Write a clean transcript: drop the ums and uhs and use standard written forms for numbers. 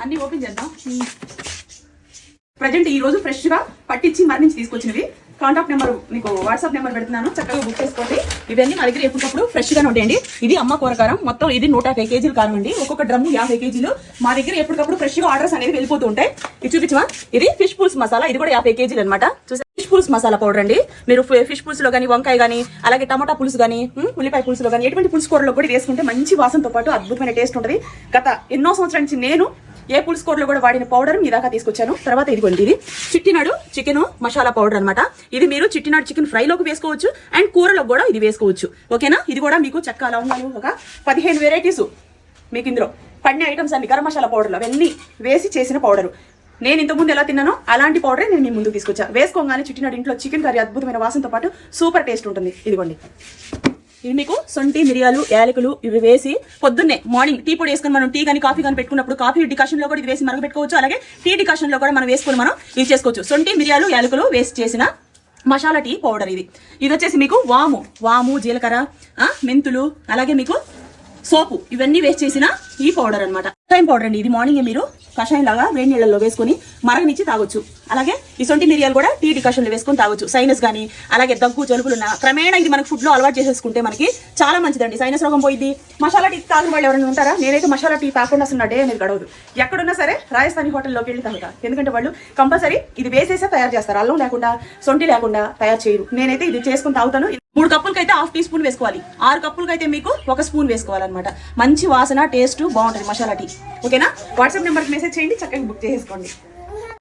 అన్ని ఓపెన్ చేద్దాం. ప్రజెంట్ ఈ రోజు ఫ్రెష్ గా పట్టించి మరణించి తీసుకొచ్చినవి. కాంటాక్ట్ నెంబర్ మీకు వాట్సాప్ నెంబర్ పెడుతున్నాను, చక్కగా బుక్ చేసుకోండి. ఇవన్నీ మా దగ్గర ఎప్పటికప్పుడు ఫ్రెష్ గా ఉంటాయండి. ఇది అమ్మ కూర కారం, మొత్తం ఇది 150 కేజీల కారం అండి. ఒక్కొక్క డ్రమ్ము 50 కేజీలు. మా దగ్గర ఎప్పటికప్పుడు ఫ్రెష్ గా ఆర్డర్స్ అనేది వెళ్ళిపోతూ ఉంటాయి. ఇది చూపించమా, ఇది ఫిష్ పుల్స్ మసాలా, ఇది కూడా 50 కేజీలు అనమాట. ఫిష్ పుల్స్ మసాలా పౌడర్ అండి. మీరు ఫిష్ పులుసు లో కానీ, వంకాయ కానీ, అలాగే టమాటా పులుసు కానీ, ఉల్లిపాయ పులుసులో కానీ, ఎటువంటి పులుసు కూరలో కూడా వేసుకుంటే మంచి వాసనతో పాటు అద్భుతమైన టేస్ట్ ఉంటుంది. గత ఎన్నో సంవత్సరాల నుంచి నేను ఏ పులుసు కూరలో కూడా వాడిన పౌడర్ మీ దాకా తీసుకొచ్చాను. తర్వాత ఇదిగోండి, ఇది చిట్టినాడు చికెన్ మసాలా పౌడర్ అనమాట. ఇది మీరు చిట్టినాడు చికెన్ ఫ్రైలోకి వేసుకోవచ్చు అండ్ కూరలో కూడా ఇది వేసుకోవచ్చు. ఓకేనా? ఇది కూడా మీకు చెక్క లవంగాలు ఒక 15 వెరైటీస్ మీకు ఇందులో పడిన ఐటమ్స్ అన్ని గరం మసాలా పౌడర్లు అవన్నీ వేసి చేసిన పౌడర్. నేను ఇంతకుముందు ఎలా తిన్నానో అలాంటి పౌడరే నేను మీ ముందుకు తీసుకొచ్చా. వేసుకోగానే చిట్టినాడు ఇంట్లో చికెన్ కర్రీ అద్భుతమైన వాసనతో పాటు సూపర్ టేస్ట్ ఉంటుంది. ఇదిగోండి, ఇది మీకు సొంటి మిరియాలు యాలకులు ఇవి వేసి పొద్దున్నే మార్నింగ్ టీ పొడి వేసుకొని మనం టీ కానీ కాఫీ కానీ పెట్టుకున్నప్పుడు కాఫీ డికాషన్ లో కూడా ఇది వేసి మరగపెట్టుకోవచ్చు. అలాగే టీ డికాషన్ లో కూడా మనం వేసుకొని మనం ఇది చేసుకోవచ్చు. సొంటి మిరియాలు యాలకులు వేసి చేసిన మసాలా టీ పౌడర్ ఇది. ఇది వచ్చేసి మీకు వాము జీలకర్ర మెంతులు అలాగే మీకు సోపు ఇవన్నీ వేస్ట్ చేసిన ఈ పౌడర్ అనమాట. కషాయం పౌడర్ అండి. ఇది మార్నింగ్ మీరు కషాయం లాగా వేడి నీళ్ళలో వేసుకొని మరగనిచ్చి తాగొచ్చు. అలాగే ఈ సొంటి మిరియాలు కూడా టీ డికాషన్లో వేసుకొని తాగొచ్చు. సైనస్ కానీ అలాగే దగ్గు జలుబులున్న క్రమేణా ఇది మనకు ఫుడ్ లో అలవాటు చేసేసుకుంటే మనకి చాలా మంచిదండి. సైనస్ రోగం పోయింది. మసాలా టీ తాగిన వాళ్ళు ఎవరైనా ఉంటారా? నేనైతే మసాలా టీ తాకుండా అసలు డే అనేది గడవదు. ఎక్కడున్నా సరే రాజస్థానీ హోటల్లోకి వెళ్ళి తాగుతా. ఎందుకంటే వాళ్ళు కంపల్సరీ ఇది వేసేసే తయారు చేస్తారు. అల్లం లేకుండా సొంటి లేకుండా తయారు చేయరు. నేనైతే ఇది చేసుకుని తాగుతాను. 3 కప్పులకి అయితే 1/2 టీ స్పూన్ వేసుకోవాలి. 6 కప్పులకి అయితే మీకు 1 స్పూన్ వేసుకోవాలన్నమాట. మంచి వాసన టేస్ట్ బాగుంటుంది మసాలా టీ. ఓకేనా? వాట్సాప్ నెంబర్కి మెసేజ్ చేయండి, చక్కగా బుక్ చేసుకోండి.